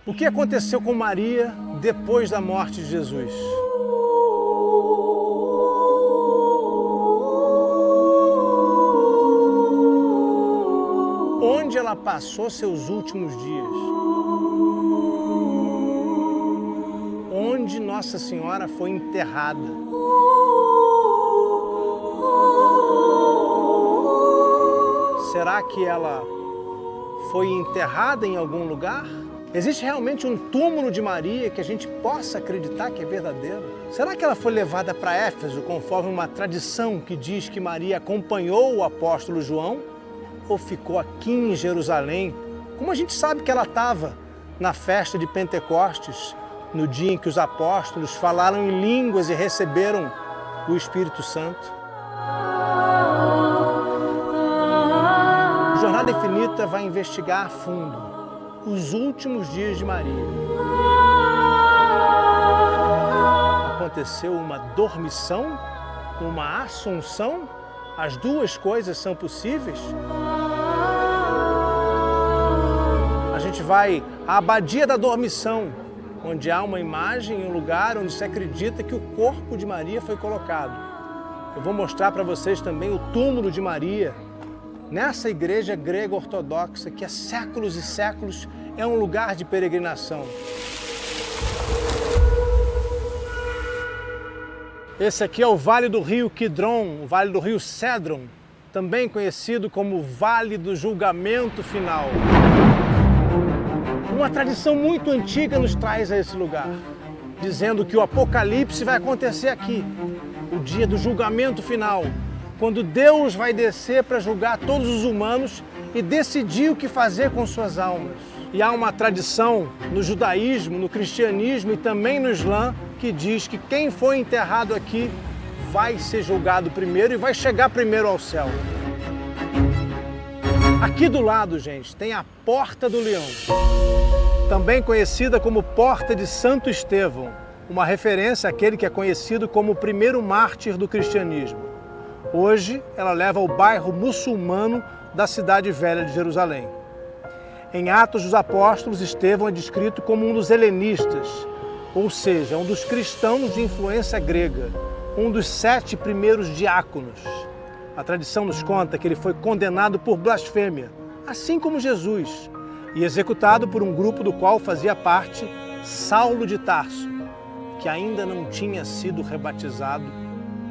O que aconteceu com Maria depois da morte de Jesus? Onde ela passou seus últimos dias? Onde Nossa Senhora foi enterrada? Será que ela foi enterrada em algum lugar? Existe realmente um túmulo de Maria que a gente possa acreditar que é verdadeiro? Será que ela foi levada para Éfeso, conforme uma tradição que diz que Maria acompanhou o apóstolo João? Ou ficou aqui em Jerusalém? Como a gente sabe que ela estava na festa de Pentecostes, no dia em que os apóstolos falaram em línguas e receberam o Espírito Santo? O Jornada Infinita vai investigar a fundo os últimos dias de Maria. Aconteceu uma dormição, uma assunção? As duas coisas são possíveis? A gente vai à Abadia da Dormição, onde há uma imagem em um lugar onde se acredita que o corpo de Maria foi colocado. Eu vou mostrar para vocês também o túmulo de Maria, nessa igreja grega ortodoxa, que há séculos e séculos é um lugar de peregrinação. Esse aqui é o Vale do Rio Quidron, o Vale do Rio Cédron, também conhecido como Vale do Julgamento Final. Uma tradição muito antiga nos traz a esse lugar, dizendo que o Apocalipse vai acontecer aqui, o dia do julgamento final, quando Deus vai descer para julgar todos os humanos e decidir o que fazer com suas almas. E há uma tradição no judaísmo, no cristianismo e também no Islã que diz que quem foi enterrado aqui vai ser julgado primeiro e vai chegar primeiro ao céu. Aqui do lado, gente, tem a Porta do Leão, também conhecida como Porta de Santo Estevão, uma referência àquele que é conhecido como o primeiro mártir do cristianismo. Hoje, ela leva ao bairro muçulmano da cidade velha de Jerusalém. Em Atos dos Apóstolos, Estevão é descrito como um dos helenistas, ou seja, um dos cristãos de influência grega, um dos 7 primeiros diáconos. A tradição nos conta que ele foi condenado por blasfêmia, assim como Jesus, e executado por um grupo do qual fazia parte Saulo de Tarso, que ainda não tinha sido rebatizado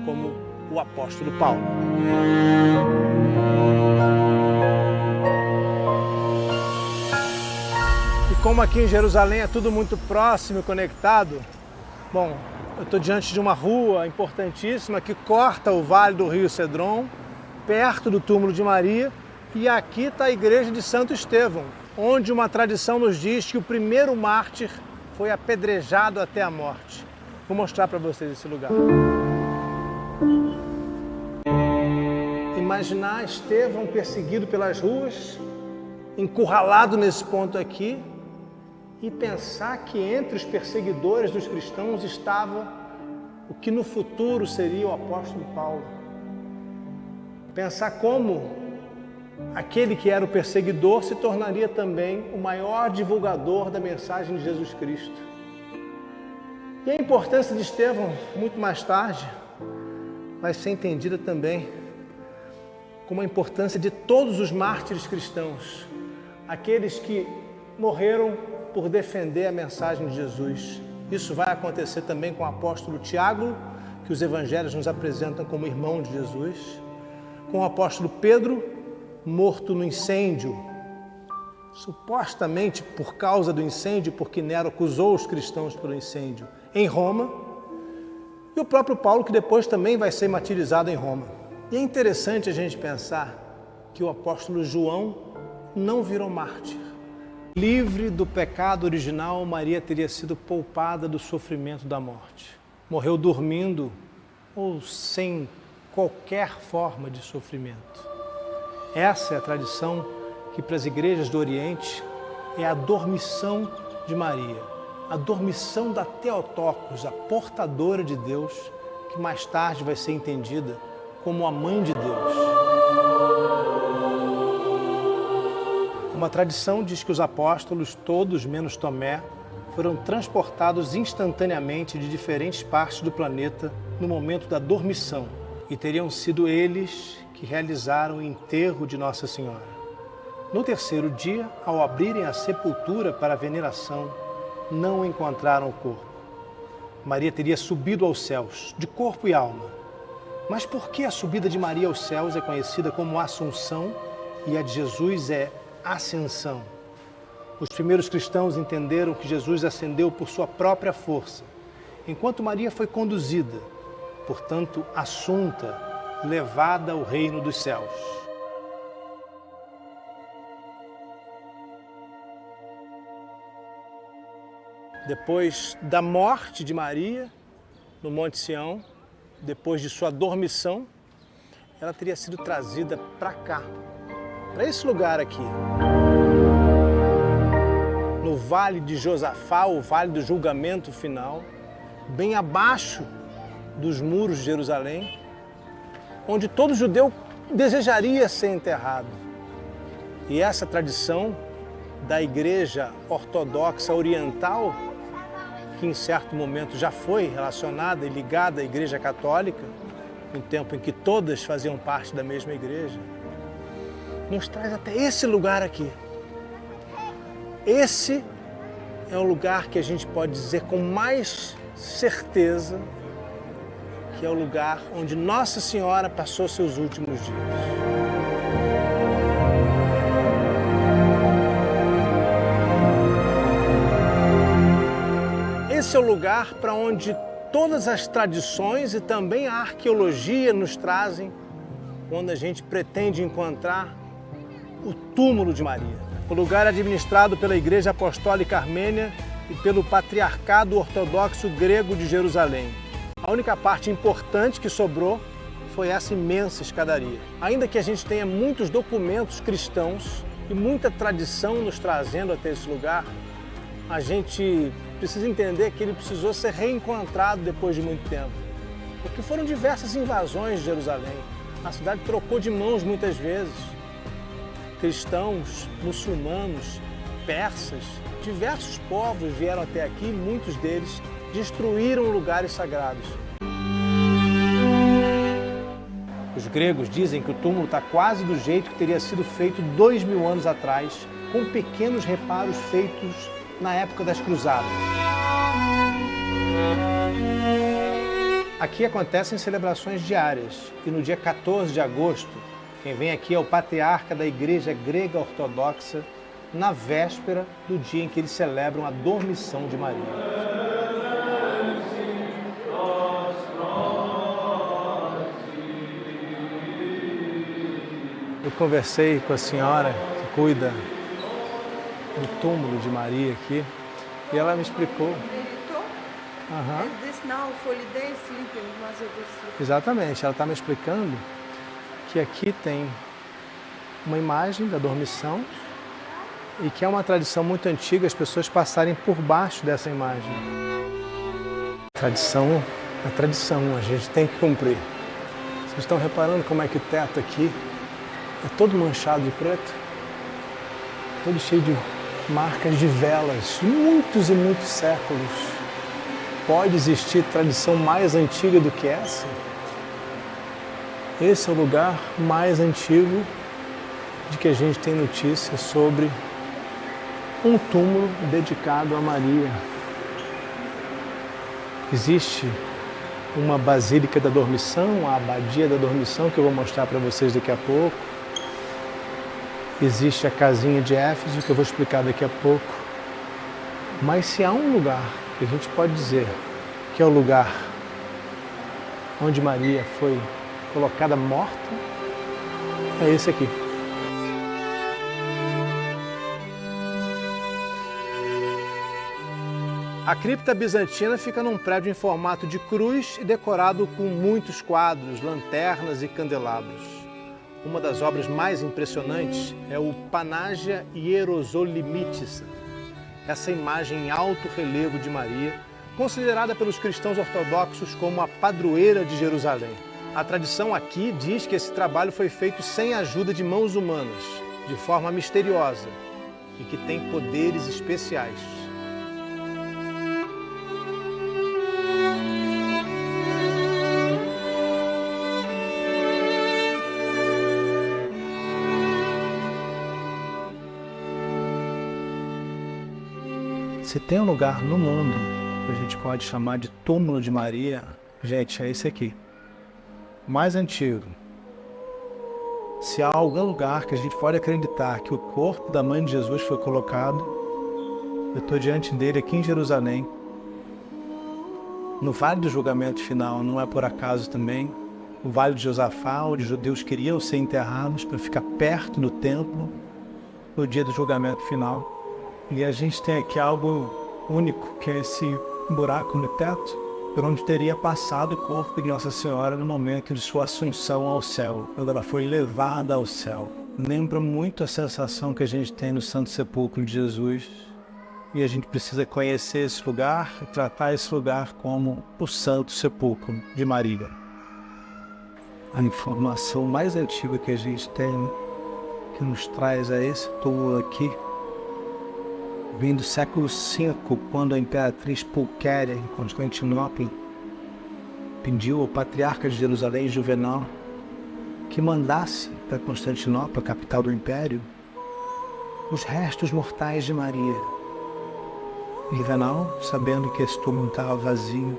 como o apóstolo Paulo. E como aqui em Jerusalém é tudo muito próximo e conectado, bom, eu estou diante de uma rua importantíssima que corta o Vale do Rio Cédron, perto do túmulo de Maria, e aqui está a igreja de Santo Estevão, onde uma tradição nos diz que o primeiro mártir foi apedrejado até a morte. Vou mostrar para vocês esse lugar. Imaginar Estevão perseguido pelas ruas, encurralado nesse ponto aqui, e pensar que entre os perseguidores dos cristãos estava o que no futuro seria o apóstolo Paulo. Pensar como aquele que era o perseguidor se tornaria também o maior divulgador da mensagem de Jesus Cristo. E a importância de Estevão, muito mais tarde, vai ser entendida também como a importância de todos os mártires cristãos, aqueles que morreram por defender a mensagem de Jesus. Isso vai acontecer também com o apóstolo Tiago, que os evangelhos nos apresentam como irmão de Jesus, com o apóstolo Pedro, morto no incêndio, supostamente por causa do incêndio, porque Nero acusou os cristãos pelo incêndio, em Roma, e o próprio Paulo, que depois também vai ser martirizado em Roma. E é interessante a gente pensar que o apóstolo João não virou mártir. Livre do pecado original, Maria teria sido poupada do sofrimento da morte. Morreu dormindo ou sem qualquer forma de sofrimento. Essa é a tradição que para as igrejas do Oriente é a dormição de Maria, a dormição da Theotokos, a portadora de Deus, que mais tarde vai ser entendida como a mãe de Deus. Uma tradição diz que os apóstolos, todos menos Tomé, foram transportados instantaneamente de diferentes partes do planeta no momento da dormição, e teriam sido eles que realizaram o enterro de Nossa Senhora. No terceiro dia, ao abrirem a sepultura para a veneração, não encontraram o corpo. Maria teria subido aos céus, de corpo e alma. Mas por que a subida de Maria aos céus é conhecida como Assunção e a de Jesus é Ascensão? Os primeiros cristãos entenderam que Jesus ascendeu por sua própria força, enquanto Maria foi conduzida, portanto, assunta, levada ao reino dos céus. Depois da morte de Maria no Monte Sião, depois de sua dormição, ela teria sido trazida para cá, para esse lugar aqui. No Vale de Josafá, o Vale do Julgamento Final, bem abaixo dos muros de Jerusalém, onde todo judeu desejaria ser enterrado. E essa tradição da Igreja Ortodoxa Oriental, que em certo momento já foi relacionada e ligada à Igreja Católica, no tempo em que todas faziam parte da mesma igreja, nos traz até esse lugar aqui. Esse é o lugar que a gente pode dizer com mais certeza que é o lugar onde Nossa Senhora passou seus últimos dias. Esse é o lugar para onde todas as tradições e também a arqueologia nos trazem quando a gente pretende encontrar o túmulo de Maria. O lugar é administrado pela Igreja Apostólica Armênia e pelo Patriarcado Ortodoxo Grego de Jerusalém. A única parte importante que sobrou foi essa imensa escadaria. Ainda que a gente tenha muitos documentos cristãos e muita tradição nos trazendo até esse lugar, a gente precisa entender que ele precisou ser reencontrado depois de muito tempo. Porque foram diversas invasões de Jerusalém. A cidade trocou de mãos muitas vezes. Cristãos, muçulmanos, persas, diversos povos vieram até aqui e muitos deles destruíram lugares sagrados. Os gregos dizem que o túmulo está quase do jeito que teria sido feito 2000 anos atrás, com pequenos reparos feitos na época das cruzadas. Aqui acontecem celebrações diárias e no dia 14 de agosto, quem vem aqui é o patriarca da Igreja Grega Ortodoxa, na véspera do dia em que eles celebram a dormição de Maria. Eu conversei com a senhora que cuida do túmulo de Maria aqui e ela me explicou. Exatamente, ela está me explicando que aqui tem uma imagem da dormição e que é uma tradição muito antiga as pessoas passarem por baixo dessa imagem. Tradição é tradição, a gente tem que cumprir. Vocês estão reparando como é que o teto aqui é todo manchado de preto? Todo cheio de marcas de velas, muitos e muitos séculos. Pode existir tradição mais antiga do que essa? Esse é o lugar mais antigo de que a gente tem notícia sobre um túmulo dedicado a Maria. Existe uma Basílica da Dormição, a Abadia da Dormição, que eu vou mostrar para vocês daqui a pouco. Existe a Casinha de Éfeso, que eu vou explicar daqui a pouco. Mas se há um lugar que a gente pode dizer que é o lugar onde Maria foi colocada morta, é esse aqui. A cripta bizantina fica num prédio em formato de cruz e decorado com muitos quadros, lanternas e candelabros. Uma das obras mais impressionantes é o Panagia Hierosolymitissa, essa imagem em alto relevo de Maria, considerada pelos cristãos ortodoxos como a padroeira de Jerusalém. A tradição aqui diz que esse trabalho foi feito sem a ajuda de mãos humanas, de forma misteriosa, e que tem poderes especiais. Se tem um lugar no mundo que a gente pode chamar de túmulo de Maria, gente, é esse aqui. Mais antigo. Se há algum lugar que a gente pode acreditar que o corpo da mãe de Jesus foi colocado, eu estou diante dele aqui em Jerusalém. No Vale do Julgamento Final, não é por acaso também, o Vale de Josafá, onde os judeus queriam ser enterrados para ficar perto do templo no dia do julgamento final. E a gente tem aqui algo único, que é esse buraco no teto, por onde teria passado o corpo de Nossa Senhora no momento de sua assunção ao céu, quando ela foi levada ao céu. Lembra muito a sensação que a gente tem no Santo Sepulcro de Jesus, e a gente precisa conhecer esse lugar e tratar esse lugar como o Santo Sepulcro de Maria. A informação mais antiga que a gente tem, que nos traz a esse túmulo aqui, vem do século V, quando a imperatriz Pulquéria, em Constantinopla, pediu ao patriarca de Jerusalém, Juvenal, que mandasse para Constantinopla, capital do império, os restos mortais de Maria. Juvenal, sabendo que esse túmulo estava vazio,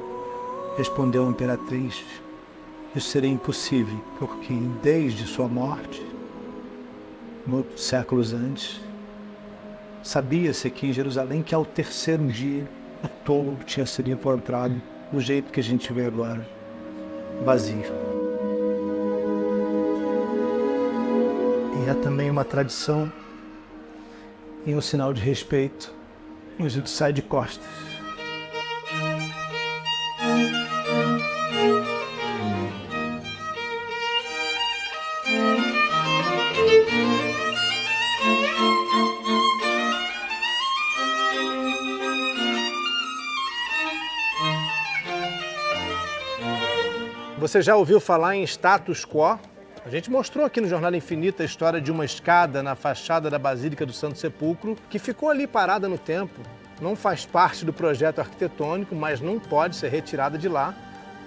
respondeu à imperatriz: isso seria impossível, porque desde sua morte, muitos séculos antes, sabia-se aqui em Jerusalém que ao terceiro dia o túmulo tinha sido encontrado do jeito que a gente vê agora, vazio. E é também uma tradição e um sinal de respeito, a gente sai de costas. Você já ouviu falar em status quo? A gente mostrou aqui no Jornada Infinita a história de uma escada na fachada da Basílica do Santo Sepulcro que ficou ali parada no tempo. Não faz parte do projeto arquitetônico, mas não pode ser retirada de lá,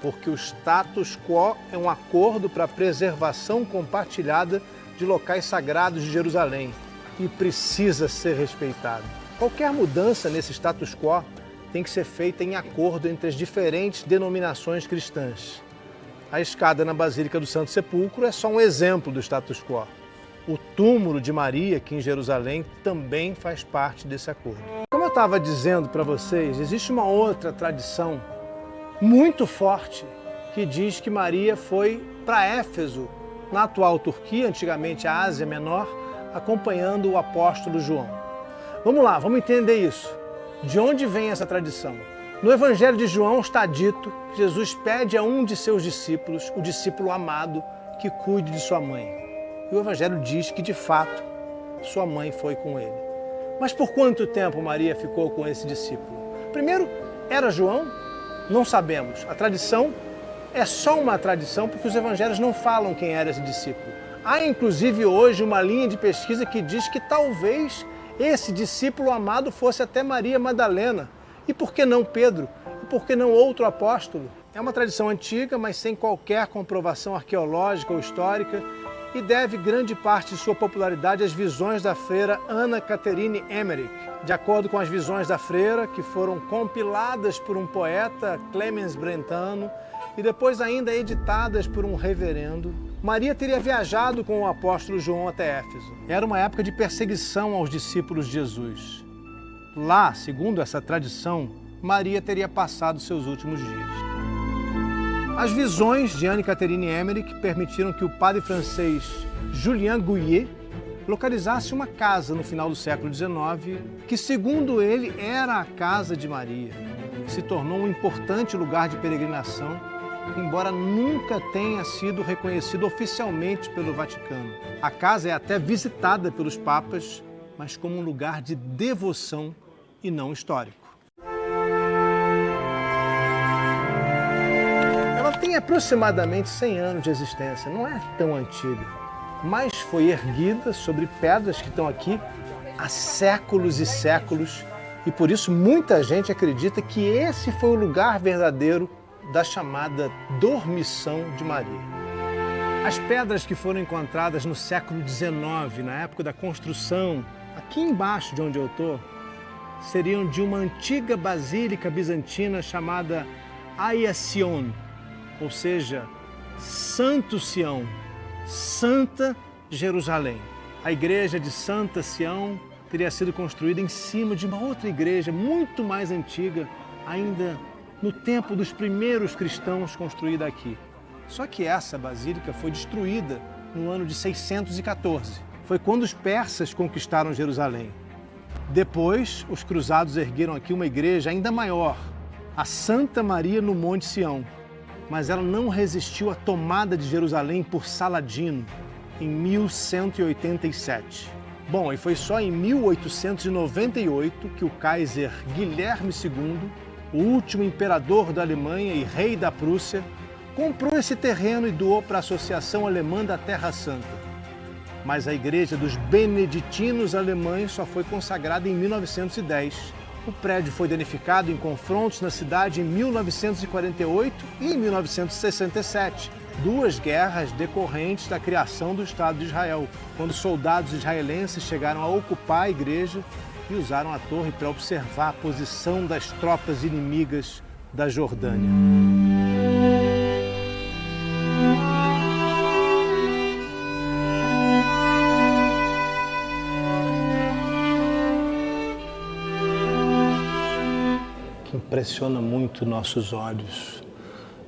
porque o status quo é um acordo para a preservação compartilhada de locais sagrados de Jerusalém e precisa ser respeitado. Qualquer mudança nesse status quo tem que ser feita em acordo entre as diferentes denominações cristãs. A escada na Basílica do Santo Sepulcro é só um exemplo do status quo. O túmulo de Maria, aqui em Jerusalém, também faz parte desse acordo. Como eu estava dizendo para vocês, existe uma outra tradição muito forte que diz que Maria foi para Éfeso, na atual Turquia, antigamente a Ásia Menor, acompanhando o apóstolo João. Vamos lá, vamos entender isso. De onde vem essa tradição? No Evangelho de João está dito que Jesus pede a um de seus discípulos, o discípulo amado, que cuide de sua mãe. E o Evangelho diz que, de fato, sua mãe foi com ele. Mas por quanto tempo Maria ficou com esse discípulo? Primeiro, era João? Não sabemos. A tradição é só uma tradição porque os Evangelhos não falam quem era esse discípulo. Há, inclusive, hoje uma linha de pesquisa que diz que talvez esse discípulo amado fosse até Maria Madalena. E por que não Pedro? E por que não outro apóstolo? É uma tradição antiga, mas sem qualquer comprovação arqueológica ou histórica, e deve grande parte de sua popularidade às visões da freira Anna Catherine Emmerich. De acordo com as visões da freira, que foram compiladas por um poeta, Clemens Brentano, e depois ainda editadas por um reverendo, Maria teria viajado com o apóstolo João até Éfeso. Era uma época de perseguição aos discípulos de Jesus. Lá, segundo essa tradição, Maria teria passado seus últimos dias. As visões de Anne-Catherine Emmerich permitiram que o padre francês Julien Gouillet localizasse uma casa no final do século XIX que, segundo ele, era a casa de Maria. Se tornou um importante lugar de peregrinação, embora nunca tenha sido reconhecido oficialmente pelo Vaticano. A casa é até visitada pelos papas, mas como um lugar de devoção e não histórico. Ela tem aproximadamente 100 anos de existência, não é tão antiga, mas foi erguida sobre pedras que estão aqui há séculos e séculos, e por isso muita gente acredita que esse foi o lugar verdadeiro da chamada dormição de Maria. As pedras que foram encontradas no século XIX, na época da construção, aqui embaixo de onde eu estou, seriam de uma antiga basílica bizantina chamada Hagia Sion, ou seja, Santo Sião, Santa Jerusalém. A igreja de Santa Sião teria sido construída em cima de uma outra igreja muito mais antiga, ainda no tempo dos primeiros cristãos, construída aqui. Só que essa basílica foi destruída no ano de 614. Foi quando os persas conquistaram Jerusalém. Depois, os cruzados ergueram aqui uma igreja ainda maior, a Santa Maria no Monte Sião. Mas ela não resistiu à tomada de Jerusalém por Saladino em 1187. Bom, e foi só em 1898 que o Kaiser Guilherme II, o último imperador da Alemanha e rei da Prússia, comprou esse terreno e doou para a Associação Alemã da Terra Santa. Mas a igreja dos beneditinos alemães só foi consagrada em 1910. O prédio foi danificado em confrontos na cidade em 1948 e em 1967. Duas guerras decorrentes da criação do Estado de Israel, quando soldados israelenses chegaram a ocupar a igreja e usaram a torre para observar a posição das tropas inimigas da Jordânia. O que impressiona muito nossos olhos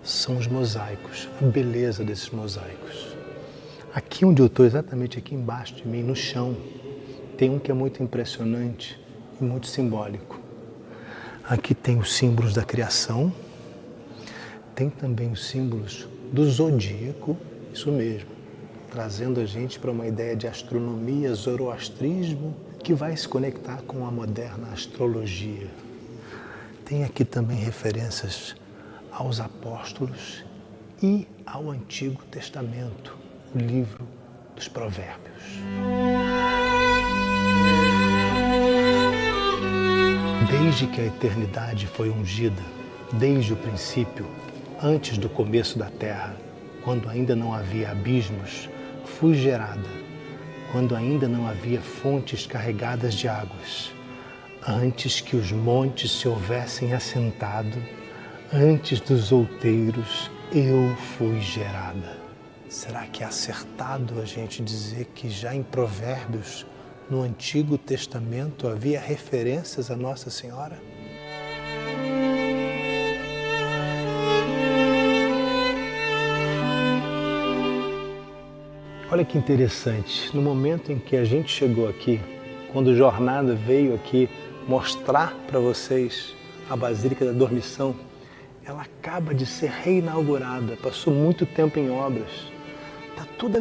são os mosaicos, a beleza desses mosaicos. Aqui onde eu estou, exatamente aqui embaixo de mim, no chão, tem um que é muito impressionante e muito simbólico. Aqui tem os símbolos da criação, tem também os símbolos do zodíaco, isso mesmo, trazendo a gente para uma ideia de astronomia, zoroastrismo, que vai se conectar com a moderna astrologia. Tem aqui também referências aos apóstolos e ao Antigo Testamento, o livro dos Provérbios. Desde que a eternidade foi ungida, desde o princípio, antes do começo da terra, quando ainda não havia abismos, fui gerada, quando ainda não havia fontes carregadas de águas, antes que os montes se houvessem assentado, antes dos outeiros, eu fui gerada. Será que é acertado a gente dizer que já em Provérbios, no Antigo Testamento, havia referências a Nossa Senhora? Olha que interessante, no momento em que a gente chegou aqui, quando o Jornada veio aqui mostrar para vocês a Basílica da Dormição, ela acaba de ser reinaugurada, passou muito tempo em obras. Está toda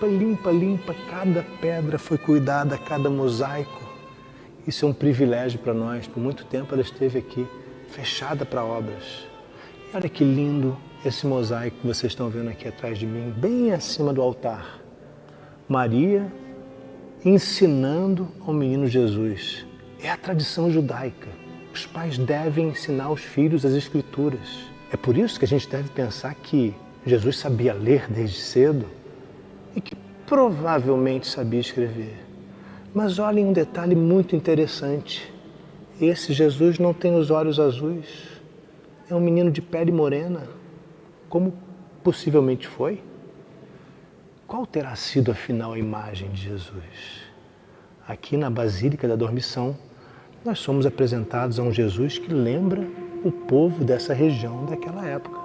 limpa, cada pedra foi cuidada, cada mosaico. Isso é um privilégio para nós, por muito tempo ela esteve aqui, fechada para obras. E olha que lindo esse mosaico que vocês estão vendo aqui atrás de mim, bem acima do altar. Maria ensinando ao menino Jesus. É a tradição judaica. Os pais devem ensinar aos filhos as Escrituras. É por isso que a gente deve pensar que Jesus sabia ler desde cedo e que provavelmente sabia escrever. Mas olhem um detalhe muito interessante. Esse Jesus não tem os olhos azuis. É um menino de pele morena. Como possivelmente foi? Qual terá sido, afinal, a imagem de Jesus? Aqui na Basílica da Dormição, nós somos apresentados a um Jesus que lembra o povo dessa região daquela época.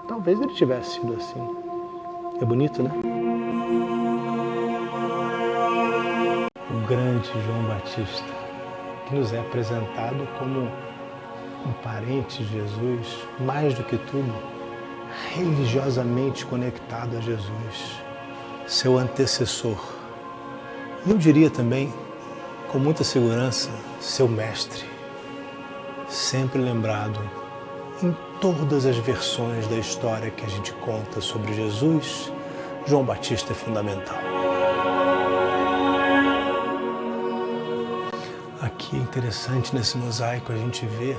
Talvez ele tivesse sido assim. É bonito, né? O grande João Batista, que nos é apresentado como um parente de Jesus, mais do que tudo, religiosamente conectado a Jesus, seu antecessor. E eu diria também, com muita segurança, seu mestre, sempre lembrado em todas as versões da história que a gente conta sobre Jesus, João Batista é fundamental. Aqui é interessante, nesse mosaico a gente vê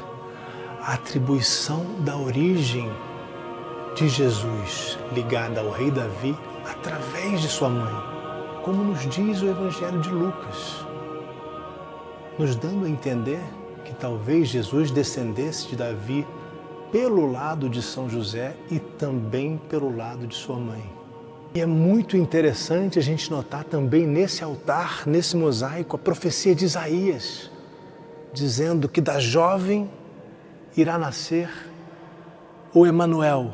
a atribuição da origem de Jesus ligada ao rei Davi através de sua mãe, como nos diz o Evangelho de Lucas, nos dando a entender que talvez Jesus descendesse de Davi pelo lado de São José e também pelo lado de sua mãe. E é muito interessante a gente notar também nesse altar, nesse mosaico, a profecia de Isaías, dizendo que da jovem irá nascer o Emanuel,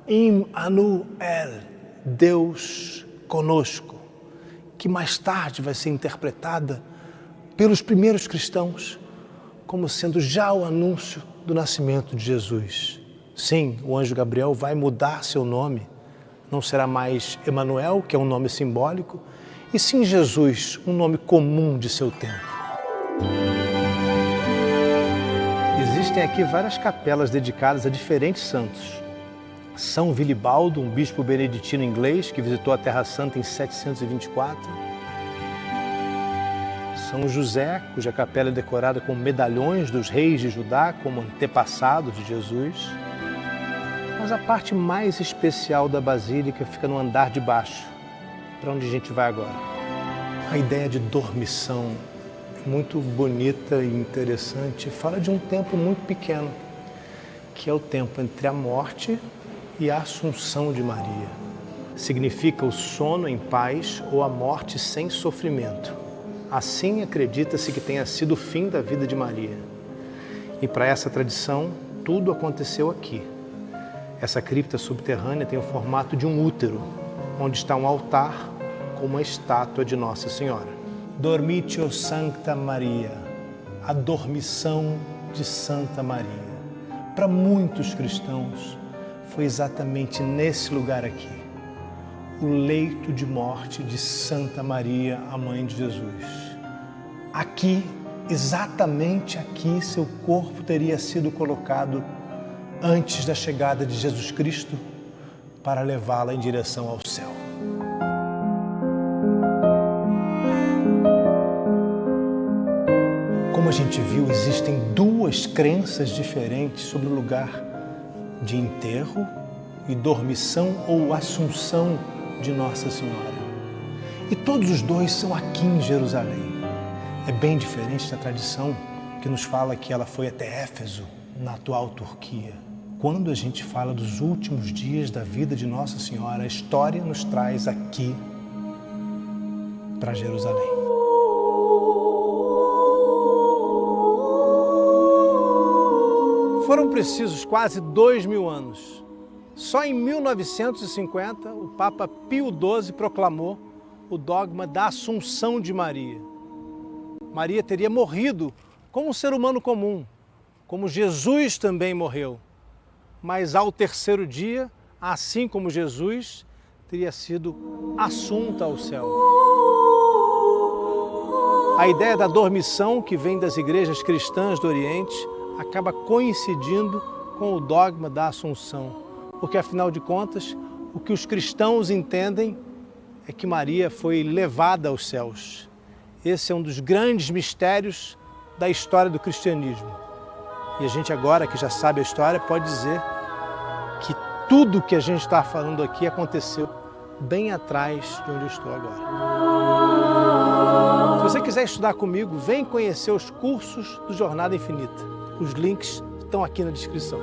Immanuel, Deus conosco, que mais tarde vai ser interpretada pelos primeiros cristãos como sendo já o anúncio do nascimento de Jesus. Sim, o anjo Gabriel vai mudar seu nome, não será mais Emanuel, que é um nome simbólico, e sim Jesus, um nome comum de seu tempo. Existem aqui várias capelas dedicadas a diferentes santos. São Vilibaldo, um bispo beneditino inglês que visitou a Terra Santa em 724. São José, cuja capela é decorada com medalhões dos reis de Judá, como antepassados de Jesus. Mas a parte mais especial da Basílica fica no andar de baixo, para onde a gente vai agora. A ideia de dormição é muito bonita e interessante. Fala de um tempo muito pequeno, que é o tempo entre a morte e a Assunção de Maria. Significa o sono em paz ou a morte sem sofrimento. Assim acredita-se que tenha sido o fim da vida de Maria. E para essa tradição, tudo aconteceu aqui. Essa cripta subterrânea tem o formato de um útero, onde está um altar com uma estátua de Nossa Senhora. Dormitio Sancta Maria, a dormição de Santa Maria. Para muitos cristãos, foi exatamente nesse lugar aqui, o leito de morte de Santa Maria, a mãe de Jesus. Aqui, exatamente aqui, seu corpo teria sido colocado antes da chegada de Jesus Cristo para levá-la em direção ao céu. Como a gente viu, existem duas crenças diferentes sobre o lugar de enterro e dormição ou assunção de Nossa Senhora. E todos os dois são aqui em Jerusalém. É bem diferente da tradição que nos fala que ela foi até Éfeso, na atual Turquia. Quando a gente fala dos últimos dias da vida de Nossa Senhora, a história nos traz aqui para Jerusalém. Foram precisos quase 2000 anos. Só em 1950, o Papa Pio XII proclamou o dogma da Assunção de Maria. Maria teria morrido como um ser humano comum, como Jesus também morreu. Mas ao terceiro dia, assim como Jesus, teria sido assunta ao céu. A ideia da dormição, que vem das igrejas cristãs do Oriente, acaba coincidindo com o dogma da Assunção, porque afinal de contas, o que os cristãos entendem é que Maria foi levada aos céus. Esse é um dos grandes mistérios da história do cristianismo. E a gente agora, que já sabe a história, pode dizer que tudo que a gente está falando aqui aconteceu bem atrás de onde eu estou agora. Se você quiser estudar comigo, vem conhecer os cursos do Jornada Infinita. Os links estão aqui na descrição.